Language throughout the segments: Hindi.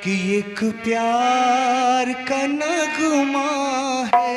कि एक प्यार का नगमा है।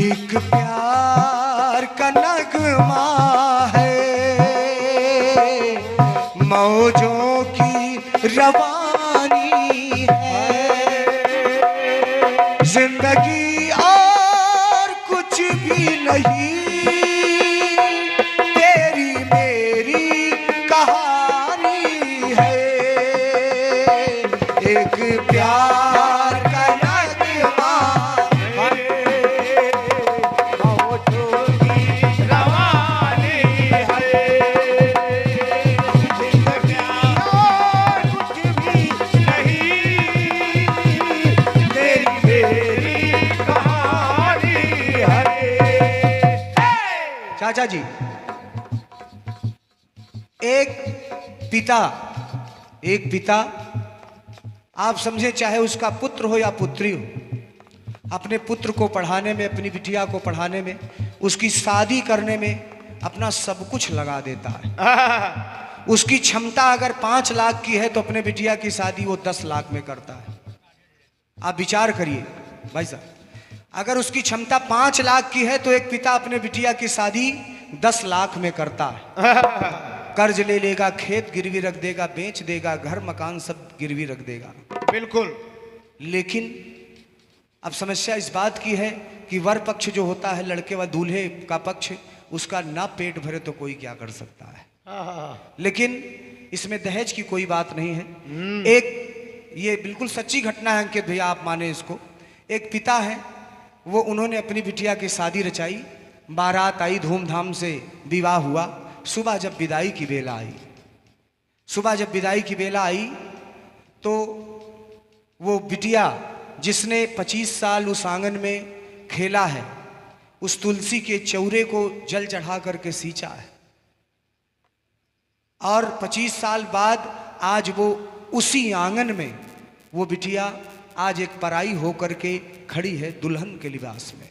एक प्यार का नगमा है, मौजों की रवानी है, जिंदगी और कुछ भी नहीं, तेरी मेरी कहानी है। एक प्यार का नगमा चाचा जी, एक पिता आप समझे, चाहे उसका पुत्र हो या पुत्री हो, अपने पुत्र को पढ़ाने में, अपनी बिटिया को पढ़ाने में, उसकी शादी करने में अपना सब कुछ लगा देता है। उसकी क्षमता अगर 5 लाख की है तो अपने बिटिया की शादी वो 10 लाख में करता है। आप विचार करिए भाई साहब, अगर उसकी क्षमता 5 लाख की है तो एक पिता अपने बिटिया की शादी 10 लाख में करता है। कर्ज ले लेगा, खेत गिरवी रख देगा, बेच देगा, घर मकान सब गिरवी रख देगा। बिल्कुल। लेकिन अब समस्या इस बात की है कि वर पक्ष जो होता है, लड़के व दूल्हे का पक्ष, उसका ना पेट भरे तो कोई क्या कर सकता है। लेकिन इसमें दहेज की कोई बात नहीं है। एक ये बिल्कुल सच्ची घटना है अंकित भैया, आप माने इसको। एक पिता है, वो उन्होंने अपनी बिटिया की शादी रचाई, बारात आई, धूमधाम से विवाह हुआ। सुबह जब विदाई की बेला आई तो वो बिटिया जिसने 25 साल उस आंगन में खेला है, उस तुलसी के चौरे को जल चढ़ा करके सींचा है, और 25 साल बाद आज वो उसी आंगन में वो बिटिया आज एक पराई होकर के खड़ी है दुल्हन के लिबास में।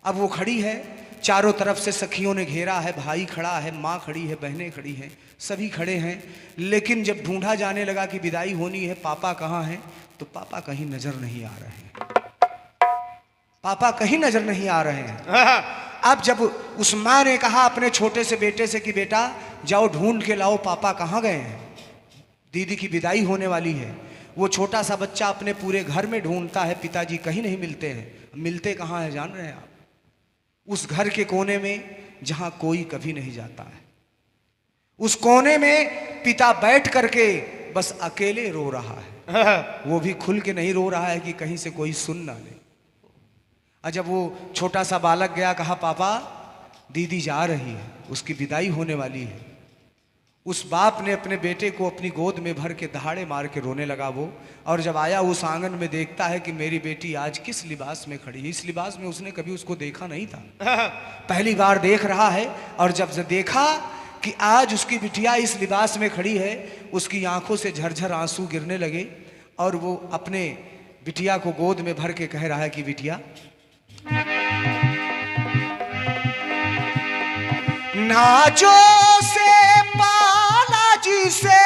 अब वो खड़ी है, चारों तरफ से सखियों ने घेरा है, भाई खड़ा है, माँ खड़ी है, बहनें खड़ी हैं, सभी खड़े हैं। लेकिन जब ढूंढा जाने लगा कि विदाई होनी है, पापा कहाँ हैं, तो पापा कहीं नजर नहीं आ रहे हैं। पापा कहीं नजर नहीं आ रहे हैं। अब जब उस माँ ने कहा अपने छोटे से बेटे से कि बेटा जाओ ढूंढ के लाओ पापा कहाँ गए हैं, दीदी की विदाई होने वाली है। वो छोटा सा बच्चा अपने पूरे घर में ढूंढता है, पिताजी कहीं नहीं मिलते हैं। मिलते कहाँ हैं जान रहे हैं आप? उस घर के कोने में जहां कोई कभी नहीं जाता है। उस कोने में पिता बैठ करके बस अकेले रो रहा है। वो भी खुल के नहीं रो रहा है कि कहीं से कोई सुन ना ले। और जब वो छोटा सा बालक गया, कहा पापा दीदी जा रही है, उसकी विदाई होने वाली है। उस बाप ने अपने बेटे को अपनी गोद में भर के दहाड़े मार के रोने लगा वो। और जब आया उस आंगन में, देखता है कि मेरी बेटी आज किस लिबास में खड़ी है। इस लिबास में उसने कभी उसको देखा नहीं था, पहली बार देख रहा है। और जब देखा कि आज उसकी बिटिया इस लिबास में खड़ी है, उसकी आंखों से झरझर आंसू गिरने लगे। और वो अपने बिटिया को गोद में भर के कह रहा है कि बिटिया नाजो से पाला जी से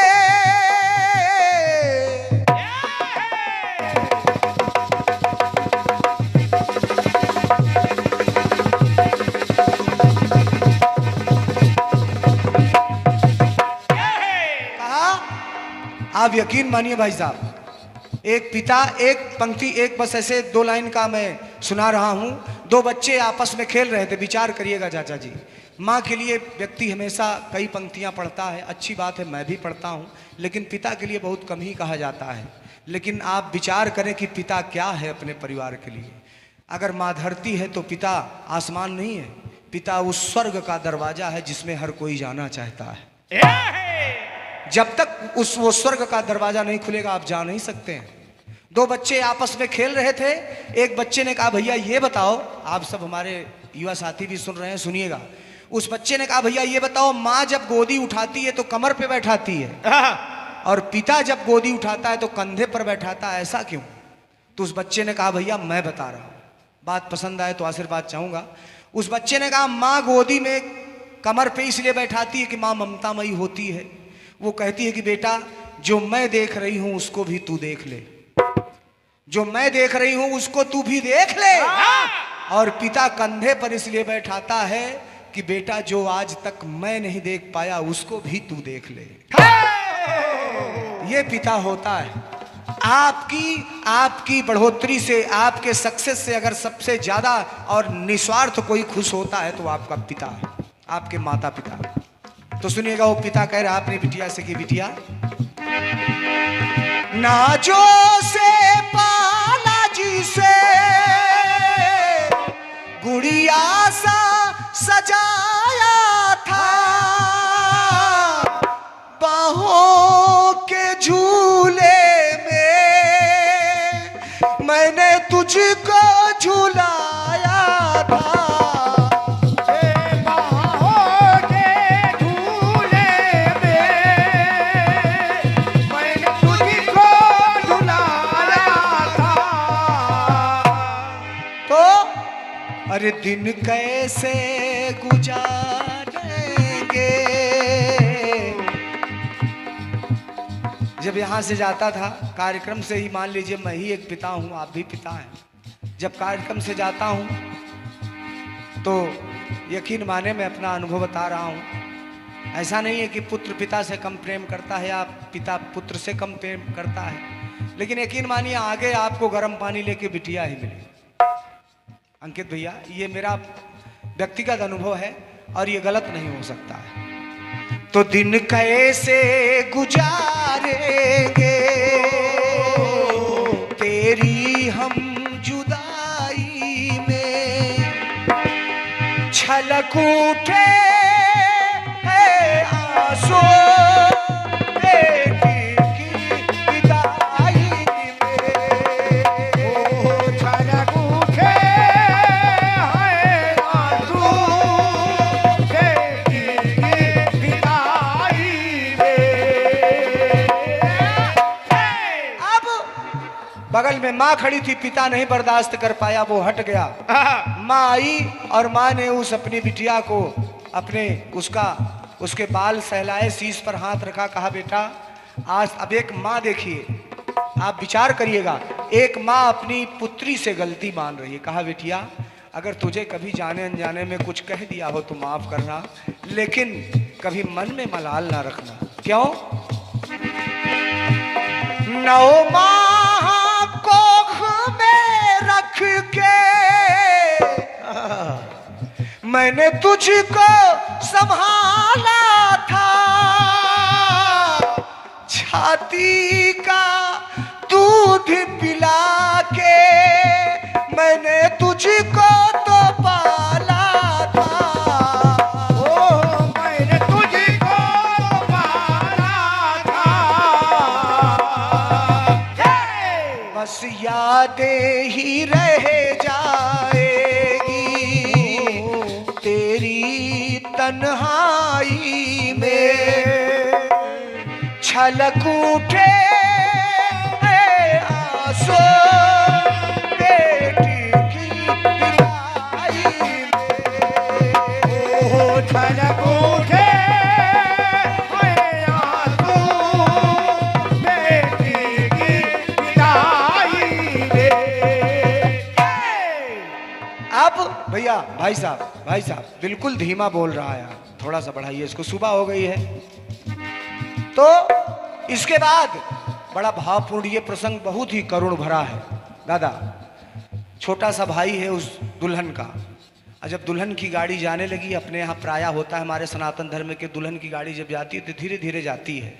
आप यकीन मानिए भाई साहब, एक पिता, एक पंक्ति, एक बस ऐसे 2 लाइन का मैं सुना रहा हूं। 2 बच्चे आपस में खेल रहे थे। विचार करिएगा चाचा जी, माँ के लिए व्यक्ति हमेशा कई पंक्तियां पढ़ता है, अच्छी बात है, मैं भी पढ़ता हूं, लेकिन पिता के लिए बहुत कम ही कहा जाता है। लेकिन आप विचार करें कि पिता क्या है अपने परिवार के लिए। अगर माँ धरती है तो पिता आसमान नहीं है। पिता उस स्वर्ग का दरवाजा है जिसमें हर कोई जाना चाहता है। जब तक वो स्वर्ग का दरवाजा नहीं खुलेगा आप जा नहीं सकते हैं। दो बच्चे आपस में खेल रहे थे। एक बच्चे ने कहा भैया ये बताओ, आप सब हमारे युवा साथी भी सुन रहे हैं, सुनिएगा। उस बच्चे ने कहा भैया ये बताओ, माँ जब गोदी उठाती है तो कमर पे बैठाती है और पिता जब गोदी उठाता है तो कंधे पर बैठाता है, ऐसा क्यों? तो उस बच्चे ने कहा भैया मैं बता रहा हूँ, बात पसंद आए तो आशीर्वाद चाहूँगा। उस बच्चे ने कहा माँ गोदी में कमर पे इसलिए बैठाती है कि माँ ममतामयी होती है। वो कहती है कि बेटा जो मैं देख रही हूँ उसको भी तू देख ले, जो मैं देख रही हूँ उसको तू भी देख ले। और पिता कंधे पर इसलिए बैठाता है कि बेटा जो आज तक मैं नहीं देख पाया उसको भी तू देख ले। ये पिता होता है। आपकी बढ़ोतरी से, आपके सक्सेस से अगर सबसे ज्यादा और निस्वार्थ कोई खुश होता है तो आपका पिता है, आपके माता पिता। तो सुनिएगा, वो पिता कह रहा अपनी बिटिया से कि बिटिया नाजो से पाला जी से गुड़िया सा सजाया था, बाहों के झूले में मैंने तुझको झूलाया था। अरे दिन कैसे गुजारेंगे। जब यहाँ से जाता था कार्यक्रम से ही, मान लीजिए मैं ही एक पिता हूँ, आप भी पिता हैं, जब कार्यक्रम से जाता हूँ तो यकीन माने मैं अपना अनुभव बता रहा हूँ, ऐसा नहीं है कि पुत्र पिता से कम प्रेम करता है या पिता पुत्र से कम प्रेम करता है, लेकिन यकीन मानिए आगे आपको गर्म पानी लेके बिटिया ही मिलेगी। अंकित भैया ये मेरा व्यक्तिगत अनुभव है और ये गलत नहीं हो सकता है। तो दिन कैसे गुजारेंगे तेरी हम जुदाई में, छलक उठे है आंसू बगल में माँ खड़ी थी, पिता नहीं बर्दाश्त कर पाया, वो हट गया। माँ आई और माँ ने उस अपनी बिटिया को अपने उसके बाल सहलाए, शीश पर हाथ रखा, कहा बेटा आज अब एक माँ देखिए, आप विचार करिएगा, एक माँ अपनी पुत्री से गलती मान रही है। कहा बेटिया अगर तुझे कभी जाने अनजाने में कुछ कह दिया हो तो माफ करना, लेकिन कभी मन में मलाल ना रखना। क्यों? 9 माह कोख में रख के मैंने तुझको संभाला था, छाती का दूध पिला के मैंने तुझको तो पाला था। ओ मैंने तुझको पाला था, बस यादें ही रह जाएगी तेरी तन्हाई में, छलक उठे आंसू बेटी की पिटाई में, छलक उठे आंसू बेटी की पिटाई में। अब भैया भाई साहब बिल्कुल धीमा बोल रहा है, थोड़ा सा बढ़ाइए इसको, सुबह हो गई है। तो इसके बाद बड़ा भावपूर्ण ये प्रसंग बहुत ही करुण भरा है। दादा छोटा सा भाई है उस दुल्हन का, और जब दुल्हन की गाड़ी जाने लगी, अपने यहाँ प्राय होता है हमारे सनातन धर्म के, दुल्हन की गाड़ी जब जाती है तो धीरे धीरे जाती है।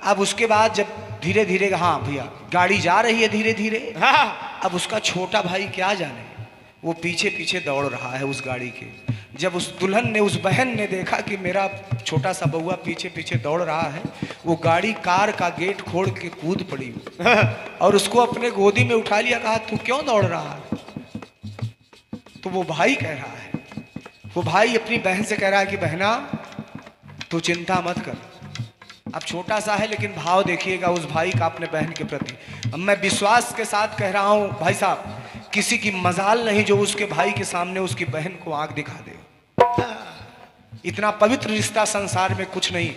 अब उसके बाद जब धीरे धीरे, हाँ भैया गाड़ी जा रही है धीरे धीरे, अब उसका छोटा भाई क्या जाने वो पीछे पीछे दौड़ रहा है उस गाड़ी के, जब उस दुल्हन ने, उस बहन ने देखा कि मेरा छोटा सा बउआ पीछे पीछे दौड़ रहा है, वो गाड़ी कार का गेट खोल के कूद पड़ी और उसको अपने गोदी में उठा लिया। कहा तू क्यों दौड़ रहा है? तो वो भाई कह रहा है, वो भाई अपनी बहन से कह रहा है कि बहना तू चिंता मत कर। अब छोटा सा है लेकिन भाव देखिएगा उस भाई का अपने बहन के प्रति। अब मैं विश्वास के साथ कह रहा हूं भाई साहब, किसी की मजाल नहीं जो उसके भाई के सामने उसकी बहन को आंख दिखा दे। इतना पवित्र रिश्ता संसार में कुछ नहीं।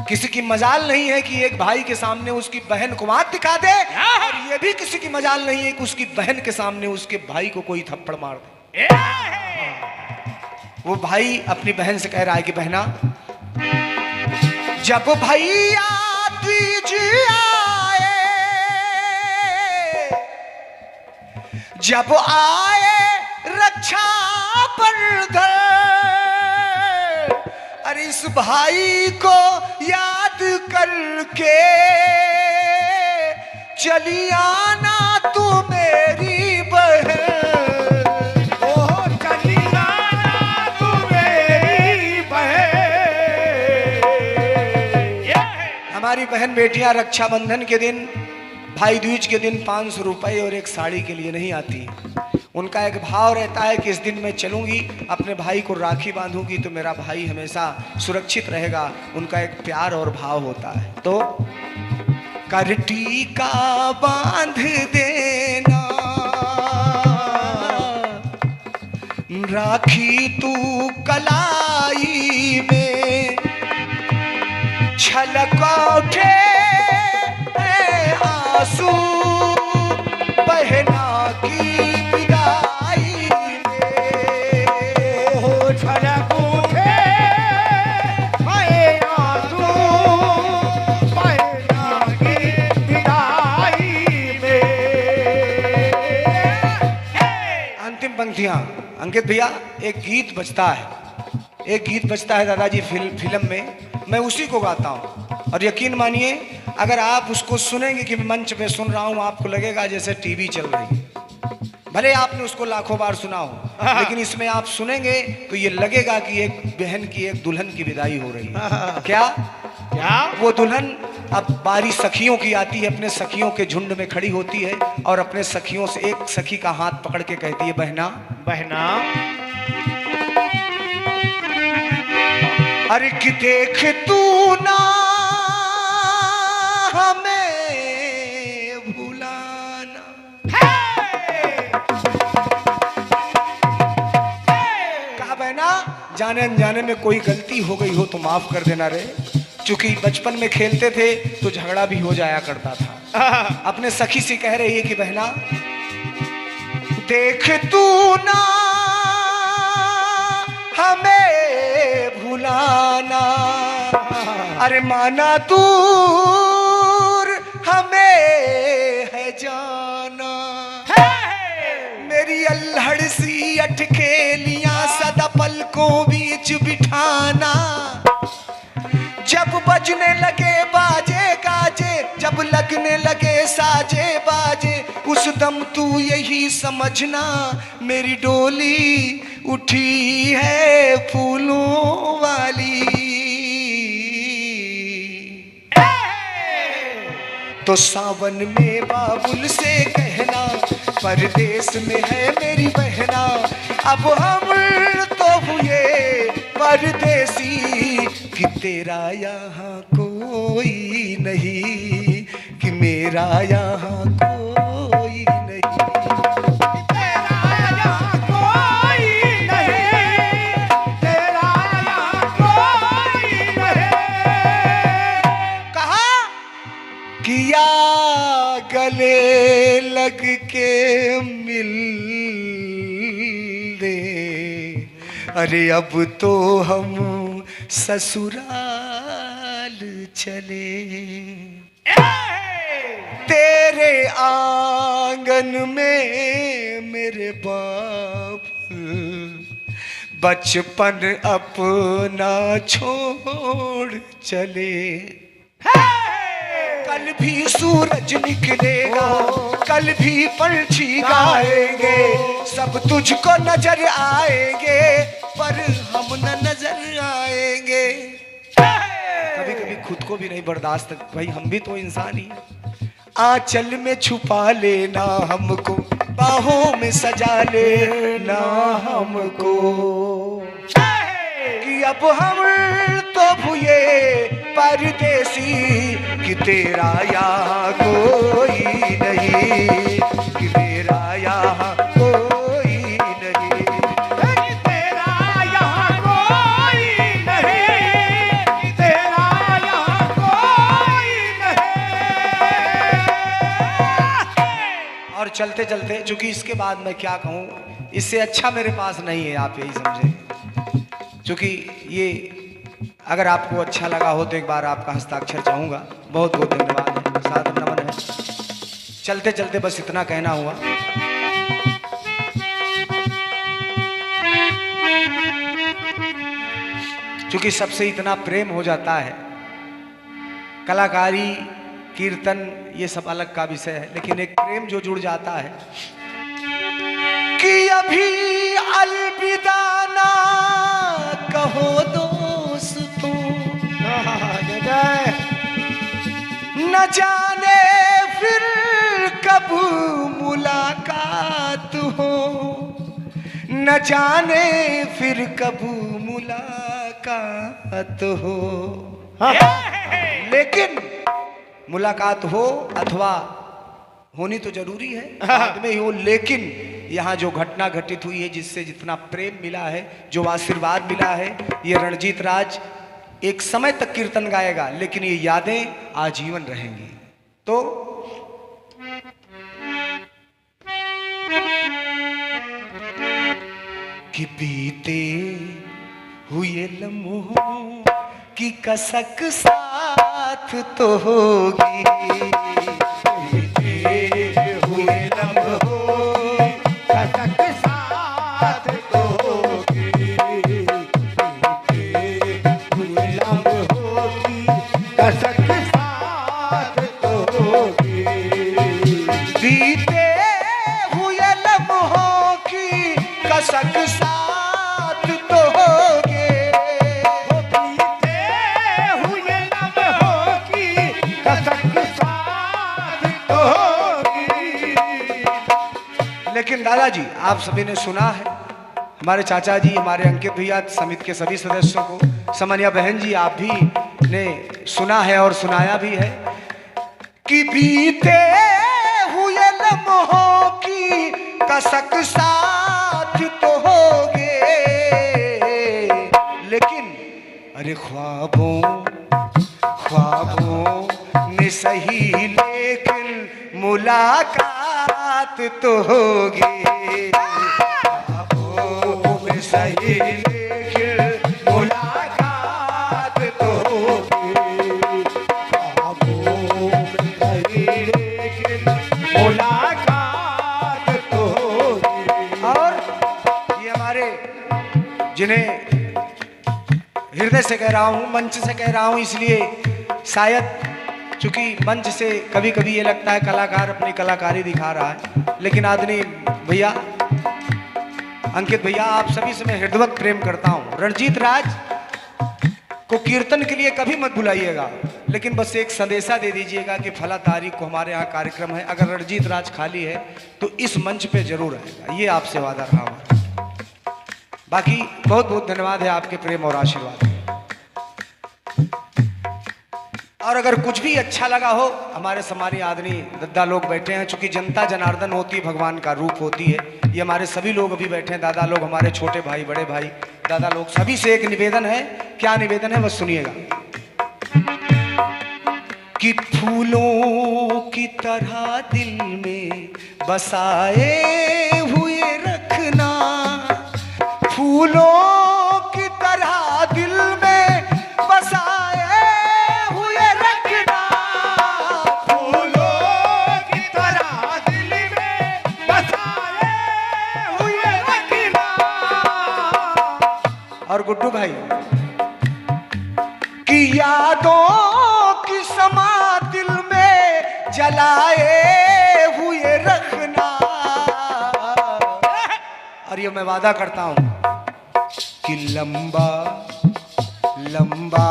किसी की मजाल नहीं है कि एक भाई के सामने उसकी बहन को आंख दिखा दे, और ये भी किसी की मजाल नहीं है कि उसकी बहन के सामने उसके भाई को कोई थप्पड़ मार दे। वो भाई अपनी बहन से कह रहा है कि बहना, जब भैया तीज आए, जब आए रक्षा बंधन, अरे इस भाई को याद करके चली आना तू मेरी बहन। ओह चली आना तू मेरी बहन। हमारी बहन बेटियां रक्षाबंधन के दिन, भाई दूज के दिन 500 रुपए और एक साड़ी के लिए नहीं आती। उनका एक भाव रहता है कि इस दिन मैं चलूंगी, अपने भाई को राखी बांधूंगी तो मेरा भाई हमेशा सुरक्षित रहेगा। उनका एक प्यार और भाव होता है। तो करटी का बांध देना, राखी तू कलाई में, छलक उठे आंसू बहना की विदाई में। ओह छलक उठे आंसू बहना की विदाई में। अंतिम पंक्तियां अंकित भैया, एक गीत बजता है, एक गीत बजता है दादाजी फिल्म में, मैं उसी को गाता हूँ। और यकीन मानिए अगर आप उसको सुनेंगे कि मंच पे सुन रहा हूँ, आपको लगेगा जैसे टीवी चल रही है। भले आपने उसको लाखों बार सुना हो, लेकिन इसमें आप सुनेंगे तो ये लगेगा कि एक बहन की, एक दुल्हन की विदाई हो रही है। क्या क्या वो दुल्हन अब बारी सखियों की आती है, अपने सखियों के झुंड में खड़ी होती है और अपने सखियों से एक सखी का हाथ पकड़ के कहती है, बहना बहना, अरे कि देख तू ना हमें भुलाना। कहा बहना, जाने अनजाने में कोई गलती हो गई हो तो माफ कर देना रे, क्योंकि बचपन में खेलते थे तो झगड़ा भी हो जाया करता था। अपने सखी से कह रही है कि बहना देख तू ना हमें भुलाना, अरे माना दूर हमें है जाना। मेरी अल्हड़ सी अटखेलियां सदा पलकों बीच बिठाना, जब बजने लगे बाजे गाजे, जब लगने लगे साजे बाजे, उस दम तू यही समझना मेरी डोली उठी है फूलों वाली। तो सावन में बाबुल से कहना, परदेश में है मेरी बहना, अब हम तो हुए परदेसी, कि तेरा यहाँ कोई नहीं, कि मेरा यहाँ कोई नहीं। तेरा यहाँ कोई नहीं, तेरा यहाँ कोई नहीं। कहा किया गले लग के मिल दे, अरे अब तो हम ससुराल चले। तेरे आंगन में मेरे बाप बचपन अपना छोड़ चले। कल भी सूरज निकलेगा, कल कल भी पंछी गाएंगे, सब तुझको नजर आएंगे, पर हम न नजर आएंगे। कभी कभी खुद को भी नहीं बर्दाश्त, भाई हम भी तो इंसान ही हैं। आंचल में छुपा लेना हमको, बाहों में सजा लेना हमको, कि अब हम तो भूये परदेसी, कि तेरा यहाँ कोई नहीं, कि मेरा यहाँ कोई नहीं, कि तेरा यहाँ कोई नहीं, कि तेरा यहाँ कोई नहीं। और चलते चलते, चूंकि इसके बाद मैं क्या कहूँ, इससे अच्छा मेरे पास नहीं है, आप यही समझे। चूंकि ये अगर आपको अच्छा लगा हो तो एक बार आपका हस्ताक्षर चाहूँगा। बहुत बहुत धन्यवाद है, सादर नमन है। चलते चलते बस इतना कहना हुआ, चूंकि सबसे इतना प्रेम हो जाता है, कलाकारी कीर्तन ये सब अलग का विषय है, लेकिन एक प्रेम जो जुड़ जाता है कि अभी अलविदा ना कहो दोस्तों, न जाने फिर कब मुलाकात हो, न जाने फिर कब मुलाकात हो। लेकिन मुलाकात हो अथवा होनी तो जरूरी है, बाद में ही हो, लेकिन यहाँ जो घटना घटित हुई है, जिससे जितना प्रेम मिला है, जो आशीर्वाद मिला है, ये रणजीत राज एक समय तक कीर्तन गाएगा, लेकिन ये यादें आजीवन रहेंगी। तो कि बीते हुए लम्हों की कसक साथ तो होगी, बीते हुए लम्हों कसक साथ तो होगी, बीते हुए लम्हों की कसक साथ तो होगी, बीते हुए लम्हों की कसक साथ तो होगे, बीते हुए लम्हों की कसक साथ तो होगी। लेकिन दादाजी आप सभी ने सुना है, हमारे चाचा जी, हमारे अंकित भैया, समिति के सभी सदस्यों को, समनिया बहन जी आप भी ने सुना है और सुनाया भी है कि बीते हुए लम्हों की कसक साथ तो होगे, लेकिन अरे ख्वाबों में सही लेकिन मुलाकात तो होगी, ख्वाबों में सही लेकिन मुलाकात तो होगी, ख्वाबों में सही लेकिन मुलाकात तो होगी। और ये हमारे, जिन्हें हृदय से कह रहा हूँ, मंच से कह रहा हूँ, इसलिए शायद चूंकि मंच से कभी कभी ये लगता है कलाकार अपनी कलाकारी दिखा रहा है, लेकिन आदरणीय भैया, अंकित भैया, आप सभी से मैं हृदयवत प्रेम करता हूँ। रणजीत राज को कीर्तन के लिए कभी मत बुलाइएगा, लेकिन बस एक संदेशा दे दीजिएगा कि फला तारीख को हमारे यहाँ कार्यक्रम है, अगर रणजीत राज खाली है तो इस मंच पे जरूर आएगा, ये आपसे वादा रहा हमारा। बाकी बहुत बहुत धन्यवाद है आपके प्रेम और आशीर्वाद। और अगर कुछ भी अच्छा लगा हो, हमारे समानी आदरणीय दादा लोग बैठे हैं, चूंकि जनता जनार्दन होती है, भगवान का रूप होती है, ये हमारे सभी लोग अभी बैठे हैं, दादा लोग, हमारे छोटे भाई, बड़े भाई, दादा लोग, सभी से एक निवेदन है। क्या निवेदन है बस सुनिएगा कि फूलों की तरह दिल में बसाए हुए रखना, फूलों की तरह दिल में बसाए हुए रखना, फूलों की तरह दिल में बसाए हुए रखना। और गुड्डू भाई कि यादों की समा दिल में जलाए हुए और ये मैं वादा करता हूं कि लंबा लंबा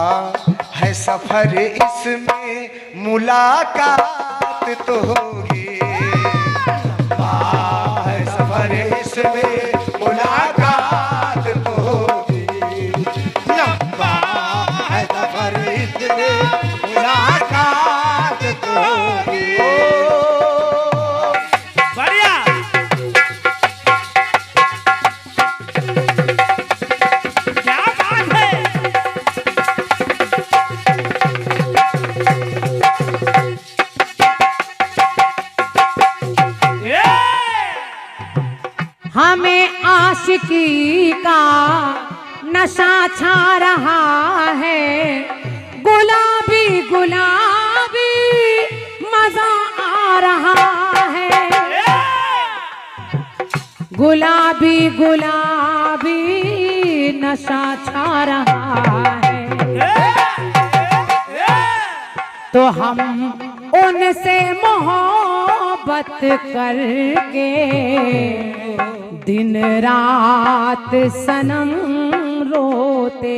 है सफर, इसमें मुलाकात तो होगी। लंबा है सफर, इसमें मुलाकात तो होगी। लंबा है सफर, इसमें मुलाकात तो होगी। बढ़िया। क्या बात है। हमें आशिकी का नशा छा रहा है, गुलाबी गुलाबी मजा आ रहा है। गुलाबी गुलाबी नशा छा रहा है, तो हम उनसे मोहब्बत करके दिन रात सनम रोते।